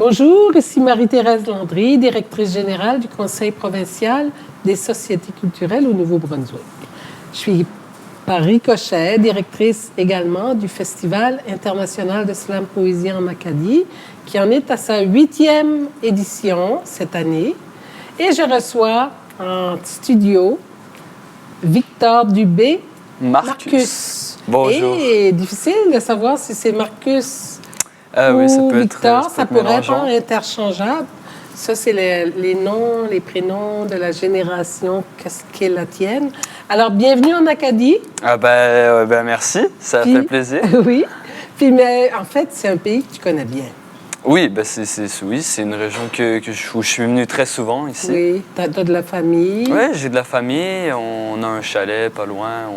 Bonjour, ici Marie-Thérèse Landry, directrice générale du Conseil provincial des sociétés culturelles au Nouveau-Brunswick. Je suis par ricochet, directrice également du Festival international de slam poésie en Acadie, qui en est à sa 8e édition cette année. Et je reçois en studio Victor Dubé, Marcus. Bonjour. Et difficile de savoir si c'est Marcus oui, ça ou peut Victor, ça pourrait être mélangeant. interchangeable. Ça, c'est les noms, les prénoms de la génération qui est la tienne. Alors, bienvenue en Acadie. Merci, ça fait plaisir. Oui. Puis, mais en fait, c'est un pays que tu connais bien. Oui, c'est une région où je suis venu très souvent ici. Oui, tu as de la famille. Oui, j'ai de la famille, on a un chalet pas loin,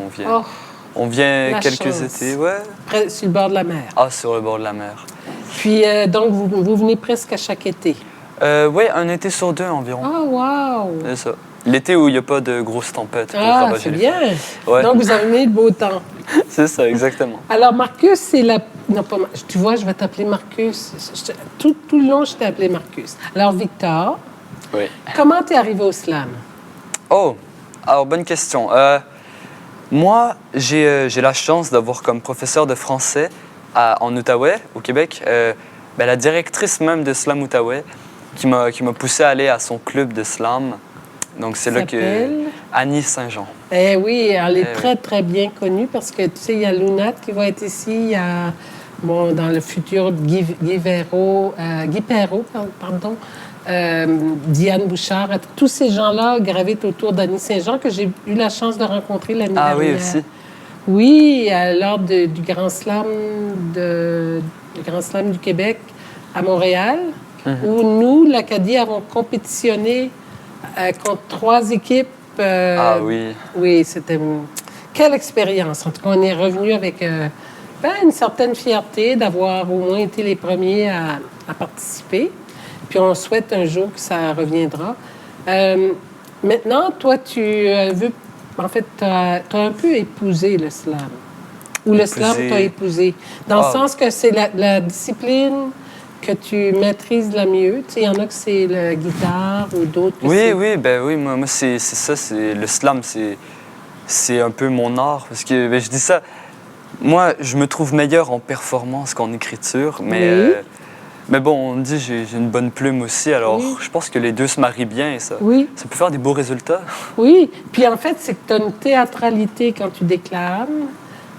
on vient la quelques chance. étés. Ouais. Sur le bord de la mer. Ah, sur le bord de la mer. Puis, donc, vous venez presque à chaque été. Oui, un été sur 2 environ. Ah, wow! C'est ça. L'été où il n'y a pas de grosses tempêtes pour Ah, ravager c'est les bien. feux. Ouais. Donc, vous avez le beau temps. C'est ça, exactement. Alors, Marcus, c'est la... Non, pas... Tu vois, je vais t'appeler Marcus. Tout le long, je t'ai appelé Marcus. Alors, Victor, Oui. comment t'es arrivé au slam? Oh, alors bonne question. Moi, j'ai la chance d'avoir comme professeur de français en Outaouais, au Québec, la directrice même de Slam Outaouais qui m'a poussé à aller à son club de slam. Donc c'est là que Annie Saint-Jean. Eh oui, elle est très, très bien connue parce que, tu sais, il y a Lunat qui va être ici, il y a, bon, dans le futur, Guy Perrault, pardon, Diane Bouchard, tous ces gens-là gravitent autour d'Annie Saint-Jean que j'ai eu la chance de rencontrer l'année dernière. Ah oui, aussi. Oui, lors du Grand Slam du Québec à Montréal, où nous, l'Acadie, avons compétitionné contre 3 équipes. Ah oui. Oui, c'était... Quelle expérience! En tout cas, on est revenu avec une certaine fierté d'avoir au moins été les premiers à participer. Puis on souhaite un jour que ça reviendra. Maintenant, toi, tu veux... En fait, tu as un peu épousé le slam. Ou le slam t'a épousé. Dans le sens que c'est la discipline que tu maîtrises la mieux. Tu sais, il y en a que c'est la guitare ou d'autres. Oui, moi c'est ça. Le slam, c'est un peu mon art. Parce que je dis ça, moi, je me trouve meilleur en performance qu'en écriture. Mais bon, on me dit j'ai une bonne plume aussi, alors je pense que les deux se marient bien et ça peut faire des beaux résultats. Oui, puis en fait, c'est que tu as une théâtralité quand tu déclames.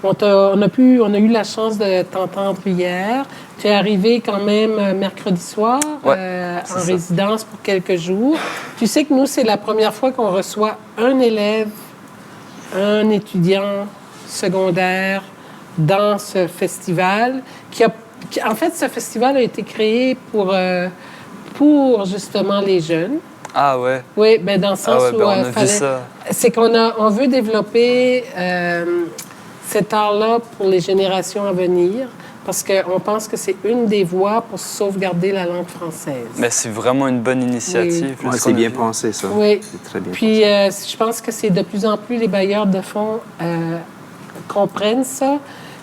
On a eu la chance de t'entendre hier. Tu es arrivé quand même mercredi soir en résidence pour quelques jours. Tu sais que nous, c'est la première fois qu'on reçoit un élève, un étudiant secondaire dans ce festival en fait, ce festival a été créé pour justement les jeunes. Ah ouais? Oui, bien dans le sens où on a vu ça. C'est qu'on veut développer cet art-là pour les générations à venir parce qu'on pense que c'est une des voies pour sauvegarder la langue française. Mais c'est vraiment une bonne initiative. Oui, c'est bien pensé, ça. Oui. C'est très bien Puis pensé. je pense que c'est de plus en plus les bailleurs de fonds comprennent ça.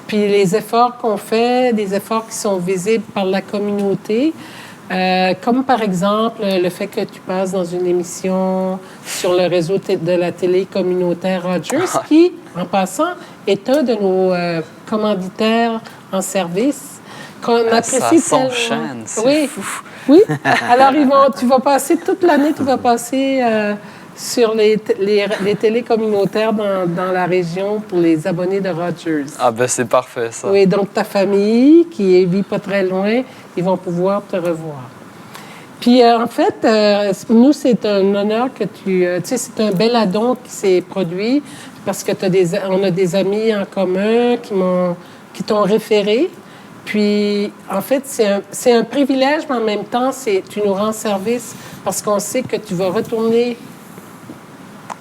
Puis les efforts qu'on fait, des efforts qui sont visibles par la communauté, comme par exemple le fait que tu passes dans une émission sur le réseau de la télé communautaire Rogers, qui, en passant, est un de nos commanditaires en service, qu'on apprécie ça tellement. s'enchaîne, c'est fou. Oui, alors tu vas passer toute l'année, tu vas passer... sur les télés communautaires dans la région pour les abonnés de Rogers. Ah ben c'est parfait, ça. Oui, donc ta famille, qui vit pas très loin, ils vont pouvoir te revoir. Puis en fait, nous, c'est un honneur que tu sais, c'est un bel addon qui s'est produit parce que on a des amis en commun qui t'ont référé. Puis, en fait, c'est un privilège, mais en même temps, tu nous rends service parce qu'on sait que tu vas retourner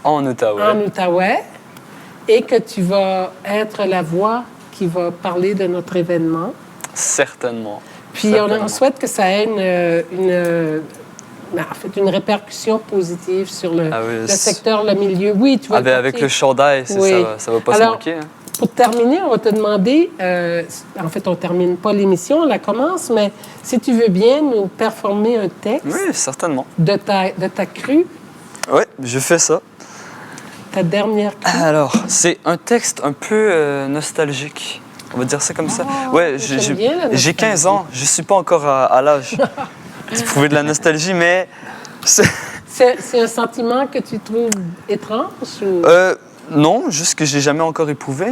en Outaouais, et que tu vas être la voix qui va parler de notre événement. Certainement. Puis on souhaite que ça ait une répercussion positive sur le secteur, le milieu. Oui, tu vas avec le chandail, ça va pas se manquer. Hein. Pour terminer, on va te demander, en fait, on ne termine pas l'émission, on la commence, mais si tu veux bien nous performer un texte Oui, certainement. de ta crue, Oui, je fais ça. ta dernière crue. Alors, c'est un texte un peu nostalgique. On va dire ça comme ça. Ouais, j'aime bien la j'ai 15 ans, je suis pas encore à l'âge de prouver de la nostalgie, mais C'est un sentiment que tu trouves étrange ou... non, juste que j'ai jamais encore éprouvé.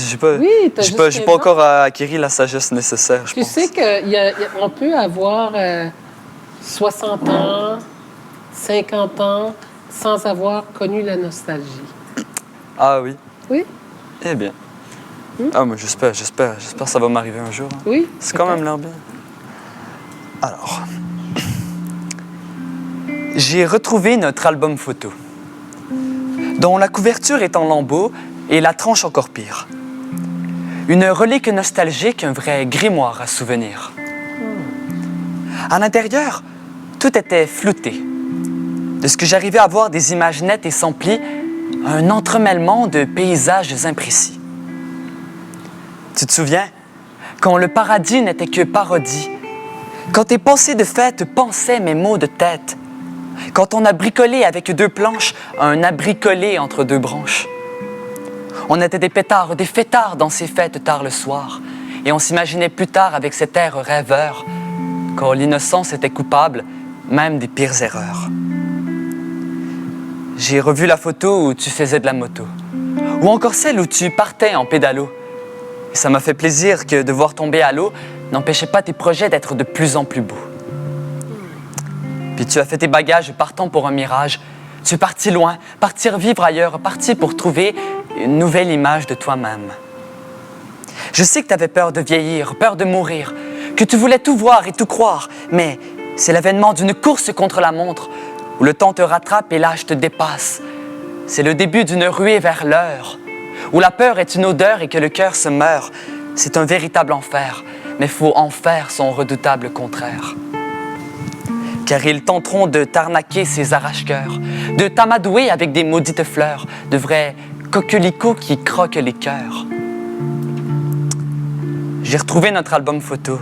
J'ai pas, Oui, t'as j'ai juste pas, j'ai 15 pas ans. encore acquis la sagesse nécessaire, je Tu pense. sais qu'on peut avoir 60 ans, 50 ans sans avoir connu la nostalgie. Ah oui. Oui? Eh bien. Ah, mais j'espère que ça va m'arriver un jour. Hein. Oui? C'est quand même l'air bien. Alors, j'ai retrouvé notre album photo, dont la couverture est en lambeaux et la tranche encore pire. Une relique nostalgique, un vrai grimoire à souvenirs. À l'intérieur, tout était flouté. De ce que j'arrivais à voir des images nettes et sans plis, un entremêlement de paysages imprécis. Tu te souviens? Quand le paradis n'était que parodie. Quand tes pensées de fête pensaient mes mots de tête. Quand on a bricolé avec 2 planches un abricolé entre 2 branches. On était des pétards, des fêtards dans ces fêtes tard le soir. Et on s'imaginait plus tard avec cet air rêveur, quand l'innocence était coupable, même des pires erreurs. J'ai revu la photo où tu faisais de la moto. Ou encore celle où tu partais en pédalo. Et ça m'a fait plaisir que de voir tomber à l'eau n'empêchait pas tes projets d'être de plus en plus beaux. Puis tu as fait tes bagages partant pour un mirage. Tu es parti loin, partir vivre ailleurs, parti pour trouver une nouvelle image de toi-même. Je sais que tu avais peur de vieillir, peur de mourir, que tu voulais tout voir et tout croire, mais c'est l'avènement d'une course contre la montre où le temps te rattrape et l'âge te dépasse. C'est le début d'une ruée vers l'heure, où la peur est une odeur et que le cœur se meurt. C'est un véritable enfer, mais faut en faire son redoutable contraire. Car ils tenteront de t'arnaquer ces arrache-cœurs, de t'amadouer avec des maudites fleurs, de vrais coquelicots qui croquent les cœurs. J'ai retrouvé notre album photo,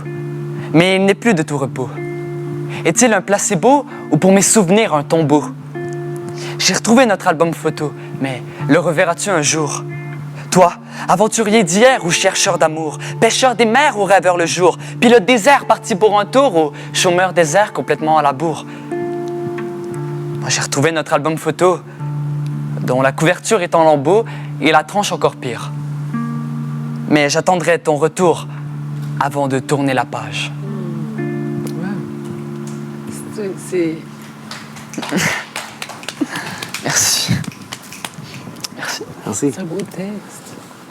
mais il n'est plus de tout repos. Est-il un placebo ou pour mes souvenirs un tombeau? J'ai retrouvé notre album photo, mais le reverras-tu un jour? Toi, aventurier d'hier ou chercheur d'amour, pêcheur des mers ou rêveur le jour, pilote désert parti pour un tour ou chômeur désert complètement à la bourre. Moi, j'ai retrouvé notre album photo, dont la couverture est en lambeaux et la tranche encore pire. Mais j'attendrai ton retour avant de tourner la page. C'est... Merci. Merci. C'est un beau texte.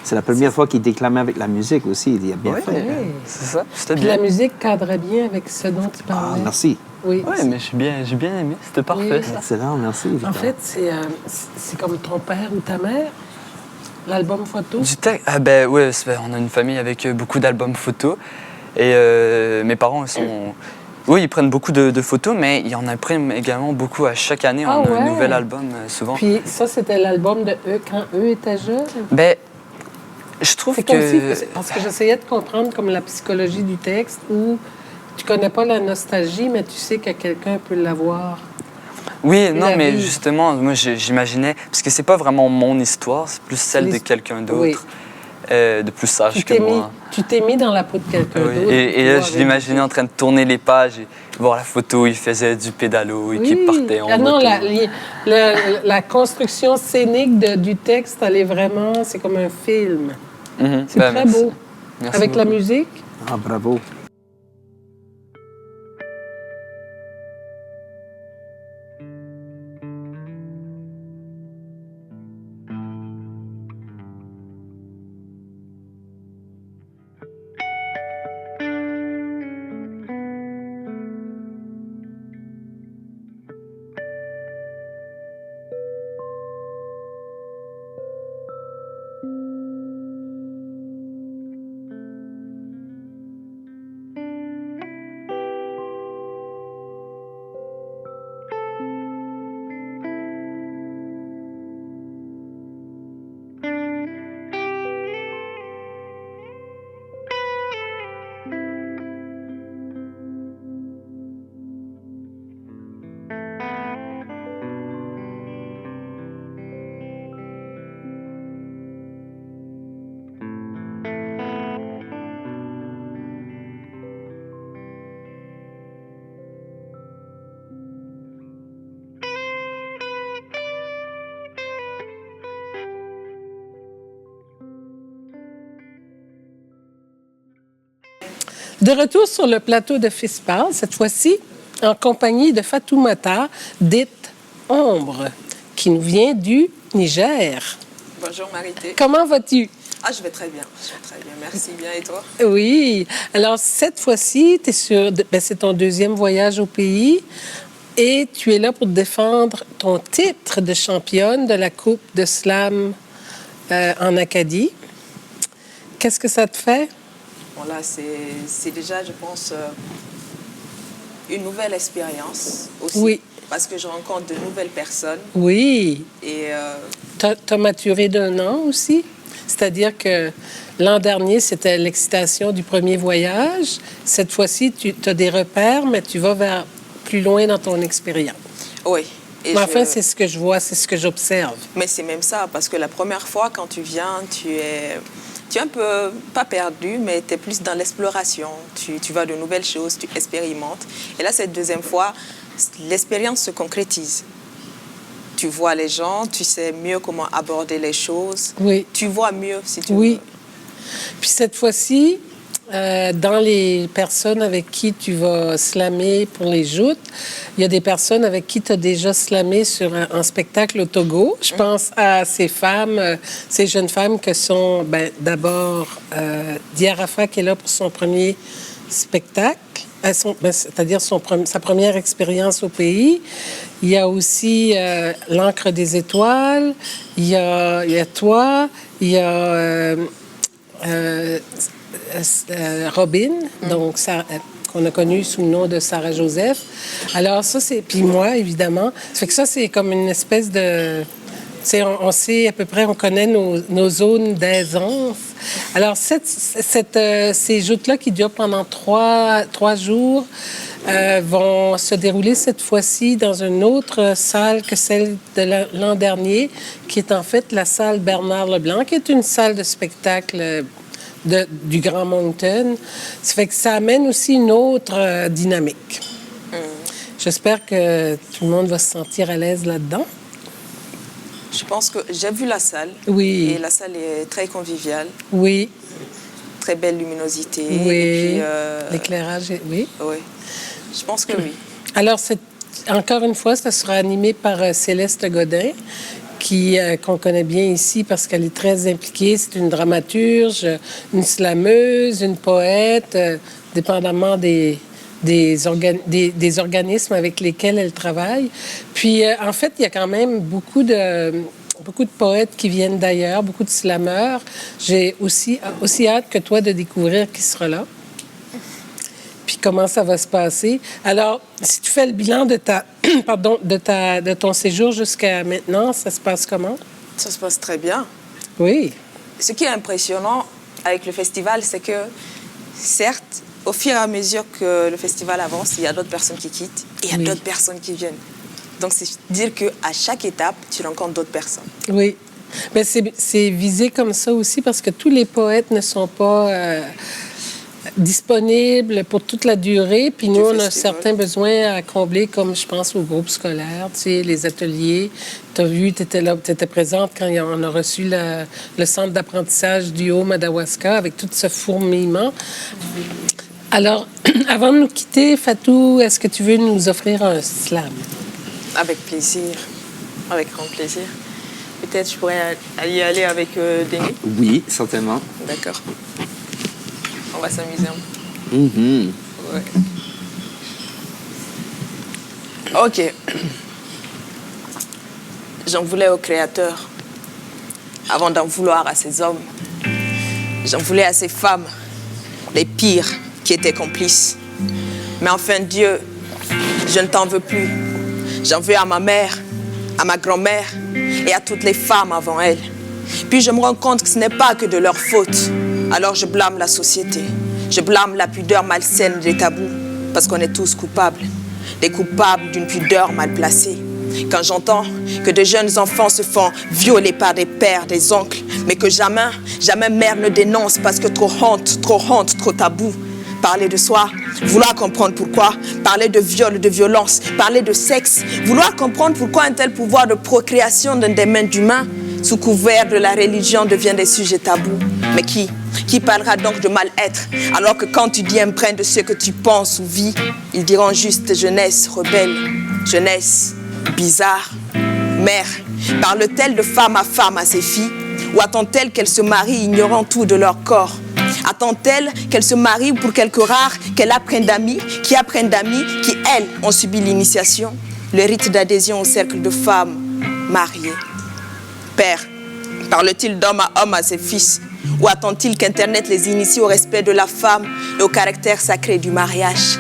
C'est la première fois qu'il déclamait avec la musique aussi. Il a bien fait. Oui. C'est ça, c'était Puis bien. la musique cadrait bien avec ce dont tu Ah, parlais. merci. Oui. Oui, mais j'ai bien aimé, c'était parfait. Oui. Excellent, merci. En fait, c'est comme ton père ou ta mère, l'album photo. Du texte, ouais, on a une famille avec beaucoup d'albums photos. Et mes parents, ils sont... Oui, ils prennent beaucoup de photos, mais ils en impriment également beaucoup. À chaque année, Ah on a ouais? un nouvel album, souvent. Puis ça, c'était l'album de eux quand eux étaient jeunes. Ben, je trouve C'est comme que... si, parce que j'essayais de comprendre comme la psychologie du texte où tu connais pas la nostalgie, mais tu sais que quelqu'un peut l'avoir. Oui, non, la mais vie. justement, moi, j'imaginais... Parce que c'est pas vraiment mon histoire, c'est plus celle de quelqu'un d'autre, Oui. De plus sage que moi. Tu t'es mis dans la peau de quelqu'un Oui. d'autre. Et là, toi, je avec- l'imaginais en train de tourner les pages et voir la photo, il faisait du pédalo et qui partait en Ah non, moto. la construction scénique du texte, elle est vraiment, c'est comme un film. Mhm. C'est Ben, très merci. beau. Merci Avec la beaucoup. musique. Ah, bravo. De retour sur le plateau de Fispal, cette fois-ci en compagnie de Fatoumata, dite Ombre, qui nous vient du Niger. Bonjour Marité. Comment vas-tu? Ah, je vais très bien. Merci bien. Et toi? Oui. Alors, cette fois-ci, c'est ton deuxième voyage au pays et tu es là pour défendre ton titre de championne de la Coupe de Slam en Acadie. Qu'est-ce que ça te fait? Bon, là, c'est déjà, je pense, une nouvelle expérience aussi. Oui. Parce que je rencontre de nouvelles personnes. Oui. Et T'as maturé d'1 an aussi? C'est-à-dire que l'an dernier, c'était l'excitation du premier voyage. Cette fois-ci, tu as des repères, mais tu vas vers plus loin dans ton expérience. oui. Mais enfin, c'est ce que je vois, c'est ce que j'observe. Mais c'est même ça, parce que la première fois, quand tu viens, tu es un peu, pas perdu, mais tu es plus dans l'exploration. Tu vas de nouvelles choses, tu expérimentes. Et là, cette deuxième fois, l'expérience se concrétise. Tu vois les gens, tu sais mieux comment aborder les choses. Oui. Tu vois mieux, si tu Oui. veux. Puis cette fois-ci, dans les personnes avec qui tu vas slammer pour les joutes, il y a des personnes avec qui tu as déjà slamé sur un spectacle au Togo. Je pense à ces femmes, ces jeunes femmes que sont d'abord Diarafa qui est là pour son premier spectacle, c'est-à-dire sa première expérience au pays. Il y a aussi l'Ancre des étoiles, il y a toi, il y a Robin, donc qu'on a connu sous le nom de Sarah Joseph. Alors ça, c'est... Puis moi, évidemment. Ça fait que ça, c'est comme une espèce de... On sait à peu près, on connaît nos zones d'aisance. Alors, ces joutes-là qui durent pendant trois jours vont se dérouler cette fois-ci dans une autre salle que celle de l'an dernier, qui est en fait la salle Bernard Leblanc, qui est une salle de spectacle du Grand Moncton. Ça fait que ça amène aussi une autre dynamique. J'espère que tout le monde va se sentir à l'aise là-dedans. Je pense que j'ai vu la salle. Oui. Et la salle est très conviviale. Oui. Très belle luminosité. Oui. Et puis, l'éclairage, oui. Oui. Je pense que oui. Alors, encore une fois, ça sera animé par Céleste Godin, qu'on connaît bien ici parce qu'elle est très impliquée. C'est une dramaturge, une slameuse, une poète, dépendamment des organismes avec lesquels elle travaille. Puis, en fait, il y a quand même beaucoup de poètes qui viennent d'ailleurs, beaucoup de slameurs. J'ai aussi hâte que toi de découvrir qui sera là. Puis comment ça va se passer. Alors, si tu fais le bilan de ton séjour jusqu'à maintenant, ça se passe comment? Ça se passe très bien. Oui. Ce qui est impressionnant avec le festival, c'est que, certes, au fur et à mesure que le festival avance, il y a d'autres personnes qui quittent et il y a d'autres personnes qui viennent. Donc, c'est dire qu'à chaque étape, tu rencontres d'autres personnes. Oui. Mais c'est visé comme ça aussi parce que tous les poètes ne sont pas disponibles pour toute la durée. Puis nous, on a certains besoins à combler, comme je pense aux groupes scolaires, tu sais, les ateliers. Tu as vu, tu étais là, tu étais présente quand on a reçu le centre d'apprentissage du Haut-Madawaska avec tout ce fourmillement. Alors, avant de nous quitter, Fatou, est-ce que tu veux nous offrir un slam? Avec plaisir. Avec grand plaisir. Peut-être je pourrais y aller avec Denis. Oui, certainement. D'accord. On va s'amuser un peu. Mm-hmm. Ouais. OK. J'en voulais au Créateur avant d'en vouloir à ces hommes. J'en voulais à ces femmes, les pires qui étaient complices. Mais enfin, Dieu, je ne t'en veux plus. J'en veux à ma mère, à ma grand-mère et à toutes les femmes avant elle. Puis je me rends compte que ce n'est pas que de leur faute. Alors je blâme la société. Je blâme la pudeur malsaine des tabous. Parce qu'on est tous coupables. Des coupables d'une pudeur mal placée. Quand j'entends que de jeunes enfants se font violer par des pères, des oncles, mais que jamais mère ne dénonce parce que trop honte, trop tabou. Parler de soi, vouloir comprendre pourquoi, parler de viol, de violence, parler de sexe, vouloir comprendre pourquoi un tel pouvoir de procréation dans des mains d'humains, sous couvert de la religion, deviennent des sujets tabous. Mais qui parlera donc de mal-être, alors que quand tu dis un brin de ce que tu penses ou vis, ils diront juste jeunesse rebelle, jeunesse bizarre. Mère, parle-t-elle de femme à ses filles, ou attend-elle qu'elles se marient ignorant tout de leur corps? Attend-elle qu'elles se marient pour quelques rares, qu'elles apprennent d'amis, qui elles, ont subi l'initiation, le rite d'adhésion au cercle de femmes mariées? Père, parle-t-il d'homme à homme à ses fils, ou attend-il qu'Internet les initie au respect de la femme et au caractère sacré du mariage?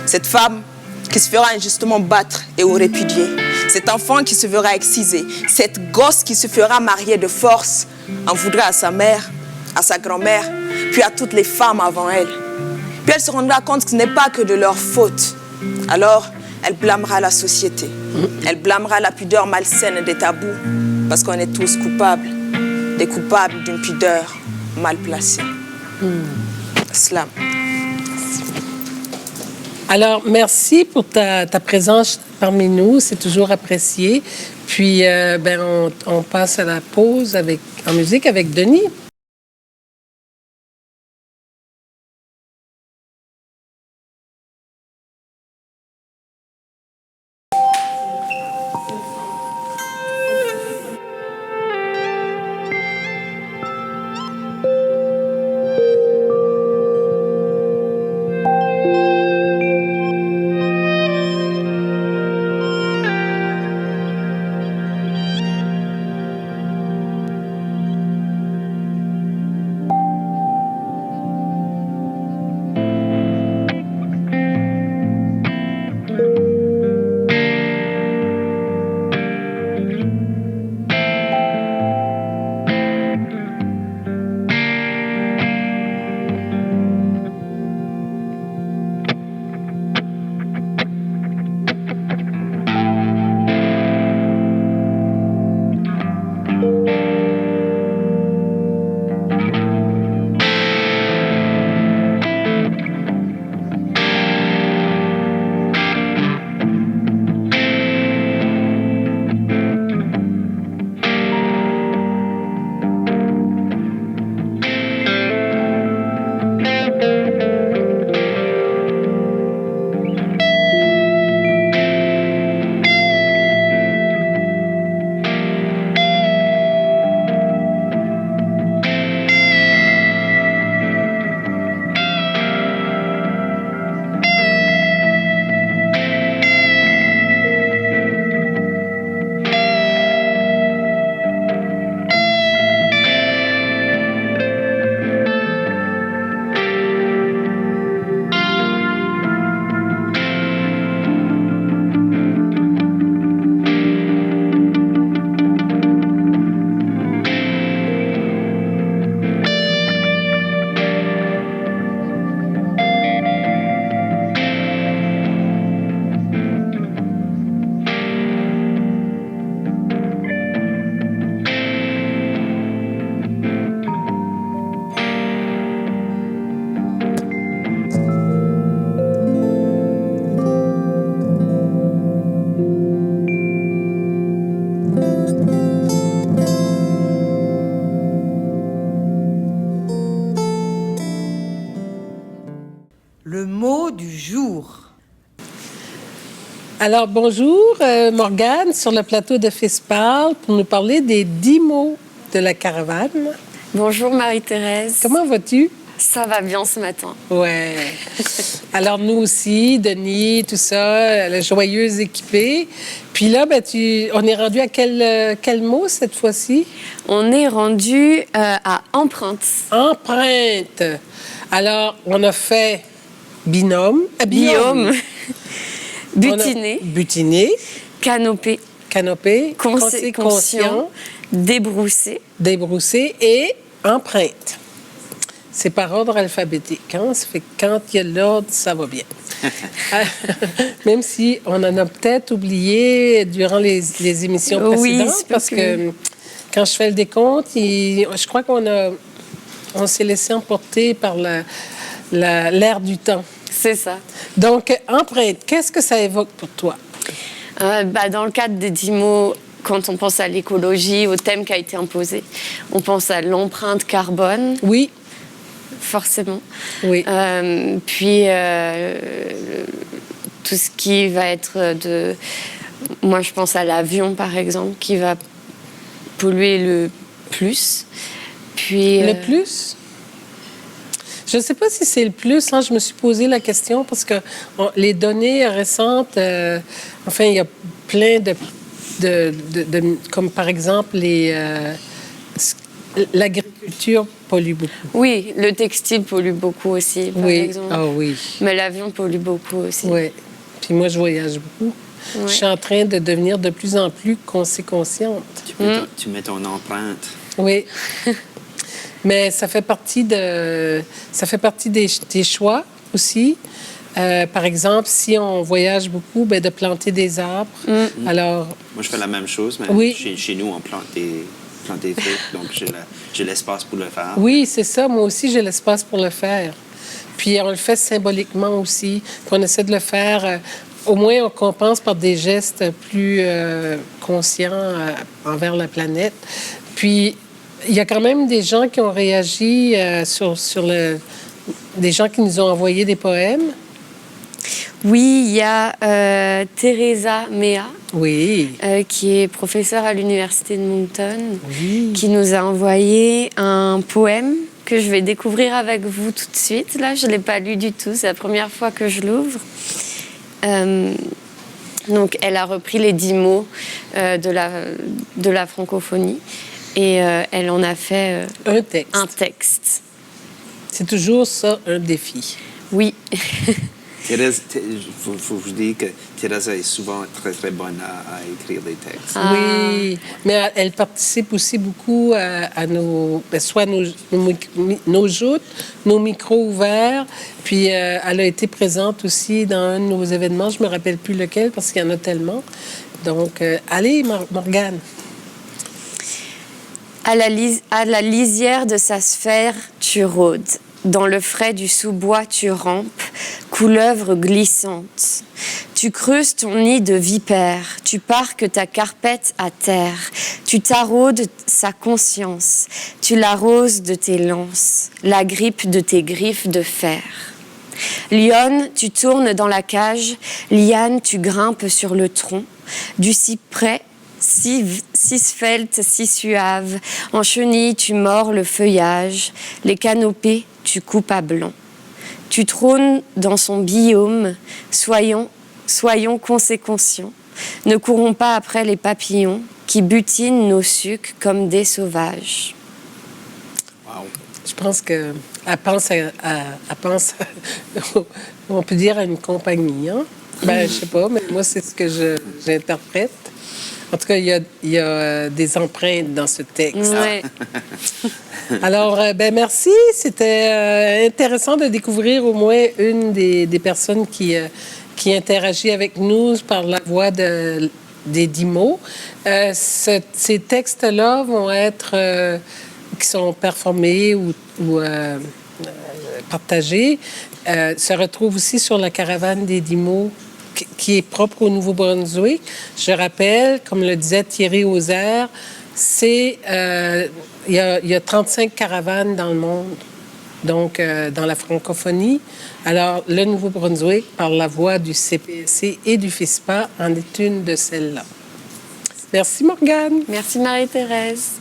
Cette femme qui se fera injustement battre et ou répudier, cet enfant qui se verra excisé, cette gosse qui se fera marier de force, en voudra à sa mère, à sa grand-mère, puis à toutes les femmes avant elle. Puis elle se rendra compte que ce n'est pas que de leur faute. Alors, elle blâmera la société. Elle blâmera la pudeur malsaine des tabous, parce qu'on est tous coupables, des coupables d'une pudeur mal placée. Slam. Alors, merci pour ta présence parmi nous. C'est toujours apprécié. Puis, on passe à la pause en musique avec Denis. Le mot du jour. Alors, bonjour, Morgane, sur le plateau de Fils Parle, pour nous parler des 10 mots de la caravane. Bonjour Marie-Thérèse. Comment vas-tu? Ça va bien ce matin. Ouais. Alors, nous aussi, Denis, tout ça, la joyeuse équipée. Puis là, on est rendu à quel mot cette fois-ci? On est rendu à empreinte. Empreinte. Alors, on a fait binôme. Biome. Butiné. Butiné. Canopé. Canopé. Conscient. Débroussé. Débroussé et empreinte. C'est par ordre alphabétique. Hein? Ça fait que quand il y a l'ordre, ça va bien. Même si on en a peut-être oublié durant les émissions précédentes, parce que quand je fais le décompte, je crois on s'est laissé emporter par l'air du temps. C'est ça. Donc, empreinte, qu'est-ce que ça évoque pour toi? Dans le cadre des 10 mots quand on pense à l'écologie, au thème qui a été imposé, on pense à l'empreinte carbone, Oui, forcément. oui. Puis tout ce qui va être de... Moi, je pense à l'avion, par exemple, qui va polluer le plus. Puis, Le plus? Je ne sais pas si c'est le plus. Hein, je me suis posé la question parce que les données récentes, enfin, il y a plein comme par exemple l'agriculture pollue beaucoup. oui, le textile pollue beaucoup aussi, par Oui, exemple. ah oui. Mais l'avion pollue beaucoup aussi. Oui. Puis moi, je voyage beaucoup. Ouais. Je suis en train de devenir de plus en plus consciente. Tu mets ton empreinte. Oui. Mais ça fait partie des choix aussi. Par exemple, si on voyage beaucoup, ben, de planter des arbres. Alors, Moi, je fais la même chose, mais Oui. chez nous, on plante des trucs, donc j'ai l'espace pour le faire. oui, c'est ça. Moi aussi, j'ai l'espace pour le faire. Puis on le fait symboliquement aussi. Puis on essaie de le faire. Au moins, on compense par des gestes plus conscients envers la planète. Puis il y a quand même des gens qui ont réagi des gens qui nous ont envoyé des poèmes. Oui, il y a Teresa Mea, Oui. qui est professeure à l'université de Moncton, Oui. qui nous a envoyé un poème que je vais découvrir avec vous tout de suite. Là, je ne l'ai pas lu du tout, c'est la première fois que je l'ouvre. Donc, elle a repris les 10 mots de la francophonie et elle en a fait Un texte. un texte. C'est toujours ça, un défi. Oui. Thérèse, faut que je dise que Thérèse est souvent très, très bonne à écrire des textes. Ah. Oui, mais elle participe aussi beaucoup à soit nos joutes, nos micros ouverts. Puis elle a été présente aussi dans un de nos événements. Je me rappelle plus lequel parce qu'il y en a tellement. Donc, allez, Morgane. À la lisière de sa sphère, tu rôdes. Dans le frais du sous-bois, tu rampes, couleuvre glissante. Tu creuses ton nid de vipère, tu parques ta carpette à terre, tu t'arraudes sa conscience, tu l'arroses de tes lances, la grippe de tes griffes de fer. Lionne, tu tournes dans la cage, liane, tu grimpes sur le tronc, du cyprès, si svelte, si suave, en chenille, tu mords le feuillage, les canopées, tu coupes à blanc. Tu trônes dans son biome, soyons conséquents. Ne courons pas après les papillons qui butinent nos sucs comme des sauvages. Wow. Je pense qu'elle pense on peut dire à une compagnie. Hein? Ben, je sais pas, mais moi, c'est ce que j'interprète. En tout cas, il y a des empreintes dans ce texte. Ouais. Alors, ben merci. C'était intéressant de découvrir au moins une des personnes qui interagit avec nous par la voix des 10 mots. Ces textes-là vont être... qui sont performés ou partagés, se retrouvent aussi sur la caravane des 10 mots qui est propre au Nouveau-Brunswick. Je rappelle, comme le disait Thierry Auxerre, il y a 35 caravanes dans le monde, donc dans la francophonie. Alors, le Nouveau-Brunswick, par la voix du CPSC et du FISPA, en est une de celles-là. Merci, Morgane. Merci Marie-Thérèse.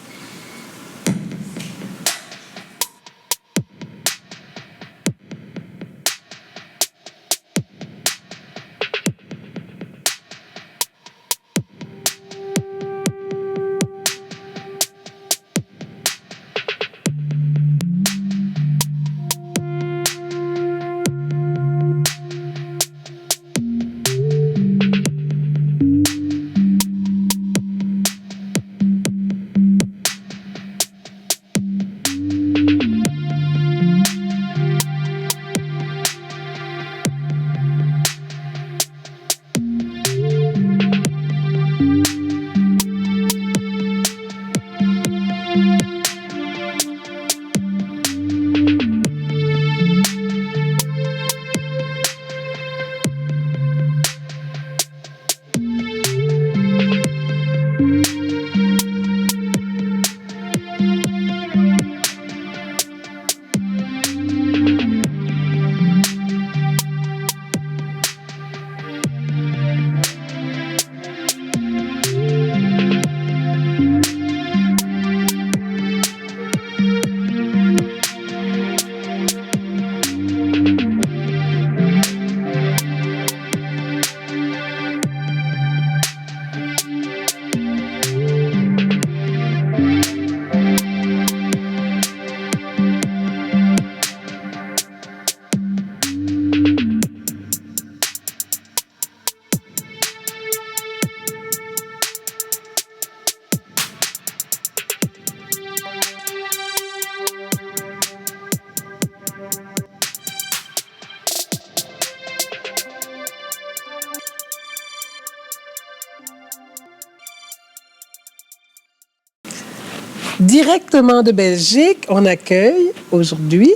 Directement de Belgique, on accueille aujourd'hui,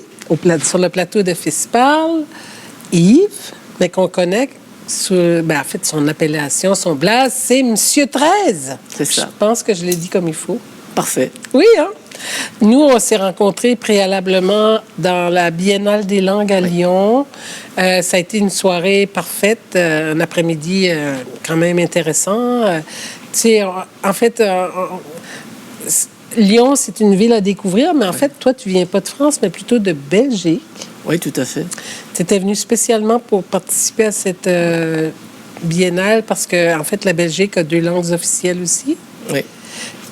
sur le plateau de Fils Parle, Yves, mais qu'on connaît en fait, son appellation, son blaze, c'est Monsieur 13. C'est ça. Je pense que je l'ai dit comme il faut. Parfait. Oui, hein? Nous, on s'est rencontrés préalablement dans la Biennale des langues à Lyon. Ça a été une soirée parfaite, un après-midi quand même intéressant. Tu sais, en fait, Lyon, c'est une ville à découvrir, mais en fait, toi, tu viens pas de France, mais plutôt de Belgique. Oui, tout à fait. Tu étais venu spécialement pour participer à cette biennale parce que, en fait, la Belgique a 2 langues officielles aussi. Oui.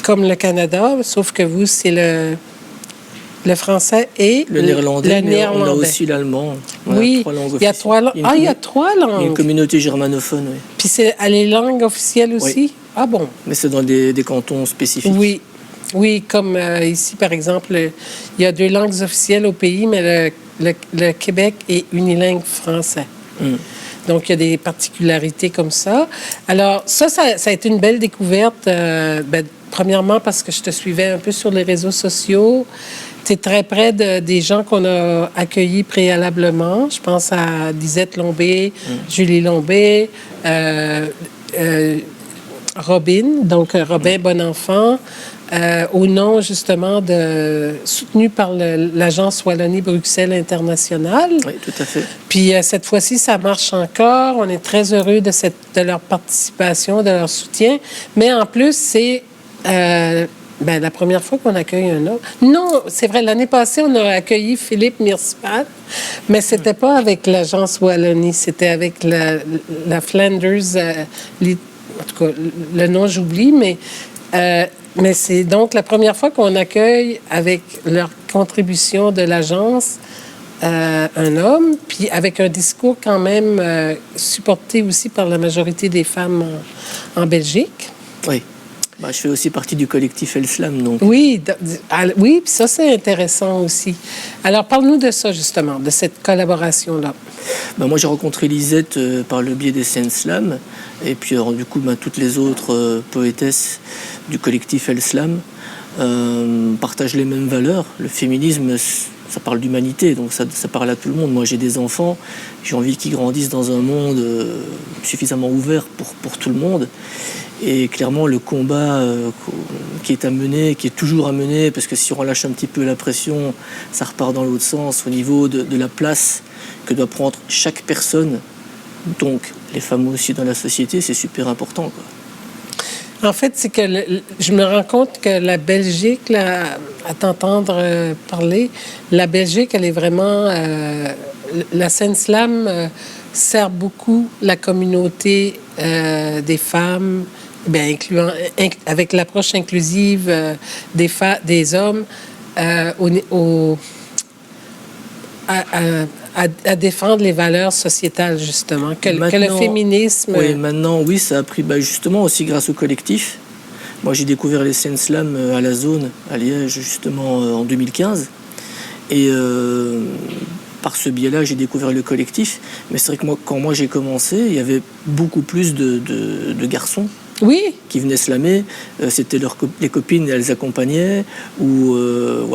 Comme le Canada, sauf que vous, c'est le français et le néerlandais. le Mais néerlandais. on a aussi l'allemand. Oui, il y a 3 langues. Ah, il y a 3 Il y a une langues. communauté germanophone, oui. Puis c'est les langues officielles aussi? Oui. Ah bon? Mais c'est dans des cantons spécifiques. Oui. Oui, comme ici, par exemple, il y a 2 langues officielles au pays, mais le Québec est unilingue français. Donc, il y a des particularités comme ça. Alors, ça a été une belle découverte. Premièrement, parce que je te suivais un peu sur les réseaux sociaux. Tu es très près des gens qu'on a accueillis préalablement. Je pense à Lisette Lombé, Julie Lombé, Robin, donc Robin Bonenfant, au nom justement soutenu par l'agence Wallonie-Bruxelles Internationale. Oui, tout à fait. Puis cette fois-ci, ça marche encore. On est très heureux de leur participation, de leur soutien. Mais en plus, c'est la première fois qu'on accueille un homme. Non, c'est vrai, l'année passée, on a accueilli Philippe Mirspat, mais c'était pas avec l'agence Wallonie, c'était avec la Flanders, en tout cas, le nom j'oublie, mais c'est donc la première fois qu'on accueille avec leur contribution de l'agence un homme, puis avec un discours quand même supporté aussi par la majorité des femmes en Belgique. Oui. Je fais aussi partie du collectif El Slam, donc. Oui, puis ça, c'est intéressant aussi. Alors, parle-nous de ça, justement, de cette collaboration-là. Moi, j'ai rencontré Lisette par le biais des scènes slam, et puis du coup, toutes les autres poétesses du collectif El Slam partagent les mêmes valeurs. Le féminisme, ça parle d'humanité, donc ça parle à tout le monde. Moi, j'ai des enfants, j'ai envie qu'ils grandissent dans un monde suffisamment ouvert pour tout le monde. Et clairement, le combat qui est à mener, qui est toujours à mener, parce que si on relâche un petit peu la pression, ça repart dans l'autre sens, au niveau de la place que doit prendre chaque personne, donc les femmes aussi dans la société, c'est super important, quoi. En fait, c'est que je me rends compte que la Belgique, là, à t'entendre parler, la Belgique, elle est vraiment... la scène slam sert beaucoup la communauté des femmes, incluant, avec l'approche inclusive des hommes, à défendre les valeurs sociétales, justement, que le féminisme... Oui, maintenant, oui, ça a pris justement aussi grâce au collectif. Moi, j'ai découvert les scènes slam à la zone, à Liège, justement, en 2015. Et par ce biais-là, j'ai découvert le collectif. Mais c'est vrai que quand moi j'ai commencé, il y avait beaucoup plus de garçons. Oui. Qui venaient slammer, c'était les copines, elles accompagnaient, ou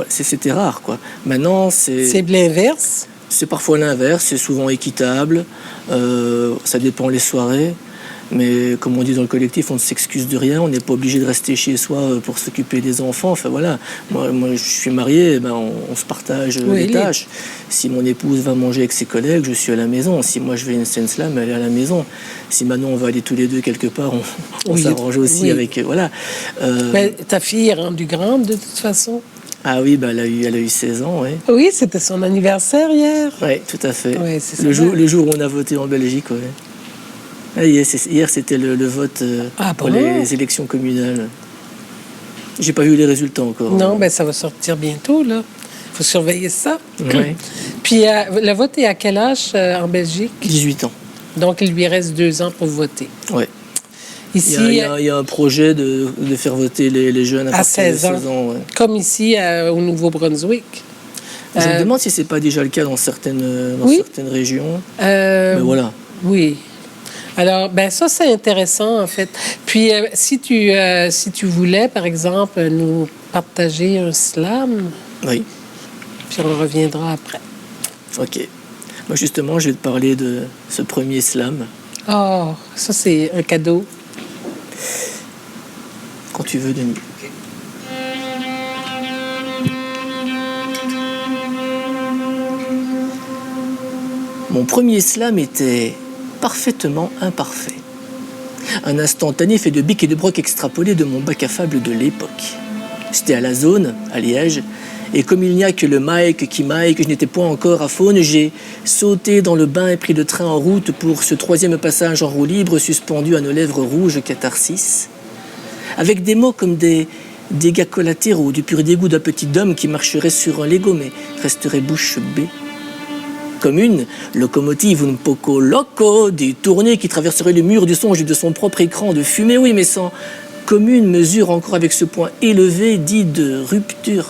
c'était rare, quoi. Maintenant, c'est l'inverse. C'est parfois l'inverse, c'est souvent équitable, ça dépend les soirées, mais comme on dit dans le collectif, on ne s'excuse de rien, on n'est pas obligé de rester chez soi pour s'occuper des enfants. Enfin voilà, moi je suis marié, on se partage les tâches. Si mon épouse va manger avec ses collègues, je suis à la maison. Si moi je vais à une scène slam, elle est à la maison. Si maintenant on va aller tous les deux quelque part, on s'arrange aussi avec... Voilà. Mais ta fille est rendue grande de toute façon. Ah oui, elle a eu 16 ans, oui. Oui, c'était son anniversaire hier. Oui, tout à fait. Oui, c'est le jour où on a voté en Belgique, oui. Hier, c'était le vote pour les élections communales. J'ai pas vu les résultats encore. Non, ça va sortir bientôt, là. Il faut surveiller ça. Oui. Puis, le vote est à quel âge en Belgique? 18 ans. Donc, il lui reste 2 ans pour voter. Oui. Ici, il y a un projet de faire voter les jeunes à partir de 16 ans. Ouais. Comme ici, au Nouveau-Brunswick. Je me demande si ce n'est pas déjà le cas dans certaines régions. Mais voilà. Oui. Alors, ben ça, c'est intéressant, en fait. Puis, si tu voulais, par exemple, nous partager un slam, Oui, puis on reviendra après. ok. Moi, justement, je vais te parler de ce premier slam. Oh, ça, c'est un cadeau. Quand tu veux, Denis. Mon premier slam était parfaitement imparfait. Un instantané fait de bic et de broc extrapolé de mon bac à fable de l'époque. C'était à la zone, à Liège, et comme il n'y a que le Mike qui maille, que je n'étais point encore à faune, j'ai sauté dans le bain et pris le train en route pour ce troisième passage en roue libre suspendu à nos lèvres rouges catharsis, avec des mots comme des dégâts collatéraux, du pur dégoût d'un petit homme qui marcherait sur un Lego mais resterait bouche bée. Comme une locomotive un poco loco détournée qui traverserait le mur du songe de son propre écran de fumée, oui, mais sans commune mesure encore avec ce point élevé dit de rupture.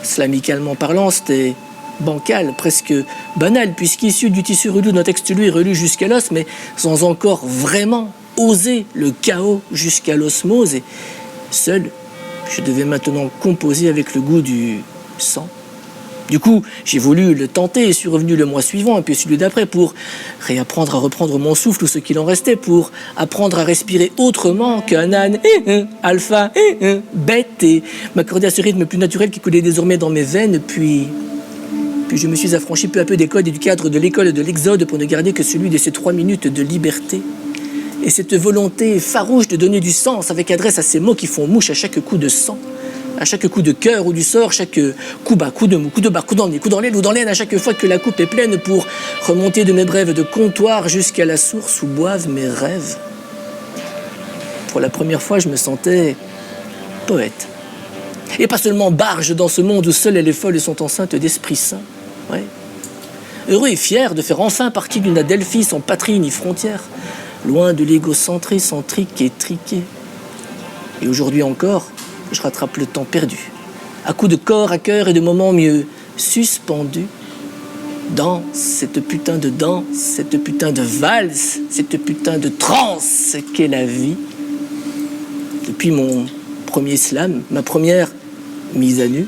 Slamicalement parlant, c'était bancal, presque banal, puisqu'issu du tissu rude d'un texte lu et relu jusqu'à l'os, mais sans encore vraiment oser le chaos jusqu'à l'osmose. Et seul, je devais maintenant composer avec le goût du sang. Du coup, j'ai voulu le tenter et suis revenu le mois suivant et puis celui d'après pour réapprendre à reprendre mon souffle ou ce qu'il en restait, pour apprendre à respirer autrement qu'un âne alpha bête et m'accorder à ce rythme plus naturel qui coulait désormais dans mes veines. Puis je me suis affranchi peu à peu des codes et du cadre de l'école de l'Exode pour ne garder que celui de ces 3 minutes de liberté. Et cette volonté farouche de donner du sens avec adresse à ces mots qui font mouche à chaque coup de sang, à chaque coup de cœur ou du sort, chaque coup bas, coup de mou, coup de barre, coup dans le nez, coup dans l'aile ou dans l'aine, à chaque fois que la coupe est pleine pour remonter de mes brèves de comptoir jusqu'à la source où boivent mes rêves. Pour la première fois, je me sentais poète. Et pas seulement barge dans ce monde où seules les folles sont enceintes d'Esprit Saint. Ouais. Heureux et fier de faire enfin partie d'une Adelphi sans patrie ni frontière, loin de l'égocentré centrique et triqué. Et aujourd'hui encore, je rattrape le temps perdu, à coups de corps à cœur et de moments mieux suspendus, dans cette putain de danse, cette putain de valse, cette putain de transe qu'est la vie. Depuis mon premier slam, ma première mise à nu,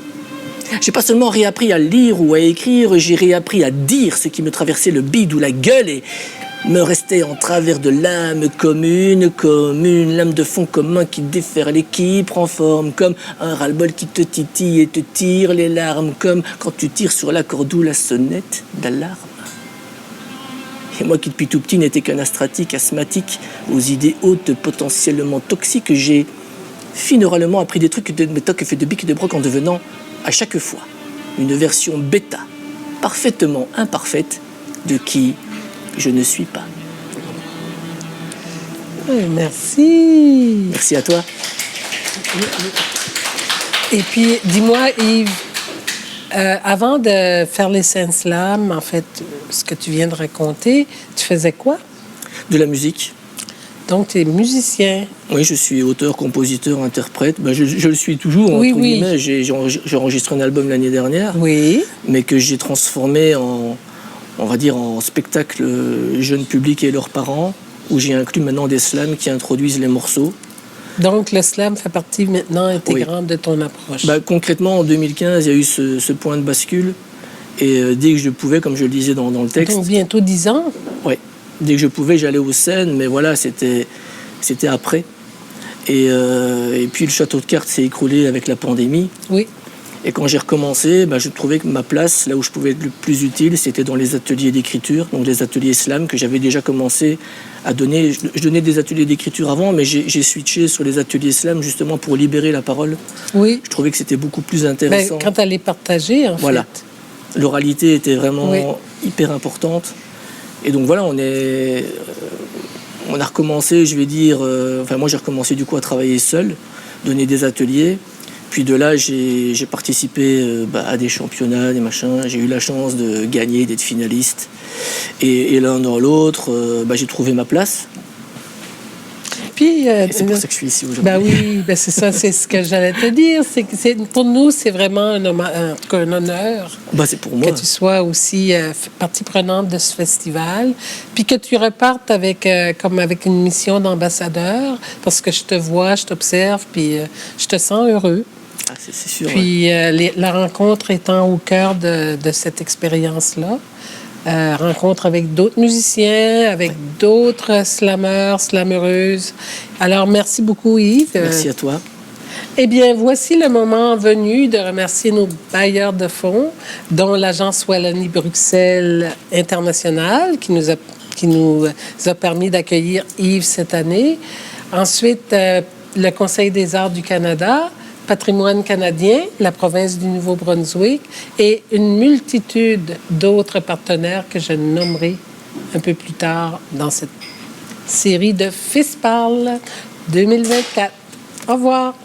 j'ai pas seulement réappris à lire ou à écrire, j'ai réappris à dire ce qui me traversait le bide ou la gueule et me restait en travers de l'âme commune, l'âme de fond commun qui déferle et qui prend forme, comme un ras-le-bol qui te titille et te tire les larmes, comme quand tu tires sur la corde ou la sonnette d'alarme. Et moi qui depuis tout petit n'étais qu'un astratique asthmatique aux idées hautes potentiellement toxiques, j'ai finalement appris des trucs de métoc fait de bic et de broc en devenant à chaque fois une version bêta, parfaitement imparfaite de qui je ne suis pas. Merci. Merci à toi. Et puis, dis-moi, Yves, avant de faire les Saint Slam, en fait, ce que tu viens de raconter, tu faisais quoi? De la musique. Donc, tu es musicien. Oui, je suis auteur, compositeur, interprète. Ben, je le suis toujours, Oui, entre oui. guillemets. J'ai enregistré un album l'année dernière, Oui. mais que j'ai transformé en, on va dire, en spectacle jeune public et leurs parents, où j'ai inclus maintenant des slams qui introduisent les morceaux. Donc, le slam fait partie maintenant intégrante de ton approche. Bah, concrètement, en 2015, il y a eu ce point de bascule. Et dès que je pouvais, comme je le disais dans le texte... Donc, bientôt 10 ans. Oui. Dès que je pouvais, j'allais aux scènes. Mais voilà, c'était après. Et puis, le château de cartes s'est écroulé avec la pandémie. Oui. Et quand j'ai recommencé, je trouvais que ma place, là où je pouvais être le plus utile, c'était dans les ateliers d'écriture, donc les ateliers slam que j'avais déjà commencé à donner. Je donnais des ateliers d'écriture avant, mais j'ai switché sur les ateliers slam justement pour libérer la parole. Oui. Je trouvais que c'était beaucoup plus intéressant. Quand elle est partagée, en Voilà. fait. L'oralité était vraiment Oui. hyper importante. Et donc voilà, on a recommencé, je vais dire... moi, j'ai recommencé du coup à travailler seul, donner des ateliers. Puis de là, j'ai participé à des championnats, des machins. J'ai eu la chance de gagner, d'être finaliste. Et l'un dans l'autre, j'ai trouvé ma place. Puis, Et c'est pour ça que je suis ici aujourd'hui. ben oui, ben c'est ça, c'est ce que j'allais te dire. Pour nous, c'est vraiment en tout cas, un honneur Bah, c'est pour moi. que tu sois aussi partie prenante de ce festival, puis que tu repartes avec, comme avec une mission d'ambassadeur, parce que je te vois, je t'observe, puis je te sens heureux. Ah, c'est sûr. Ouais. Puis la rencontre étant au cœur de cette expérience-là, rencontre avec d'autres musiciens, avec d'autres slammeurs, slammeureuses. Alors, merci beaucoup, Yves. Merci à toi. Eh bien, voici le moment venu de remercier nos bailleurs de fonds, dont l'agence Wallonie-Bruxelles Internationale, qui nous a permis d'accueillir Yves cette année. Ensuite, le Conseil des arts du Canada, Patrimoine canadien, la province du Nouveau-Brunswick et une multitude d'autres partenaires que je nommerai un peu plus tard dans cette série de FISPARL 2024. Au revoir.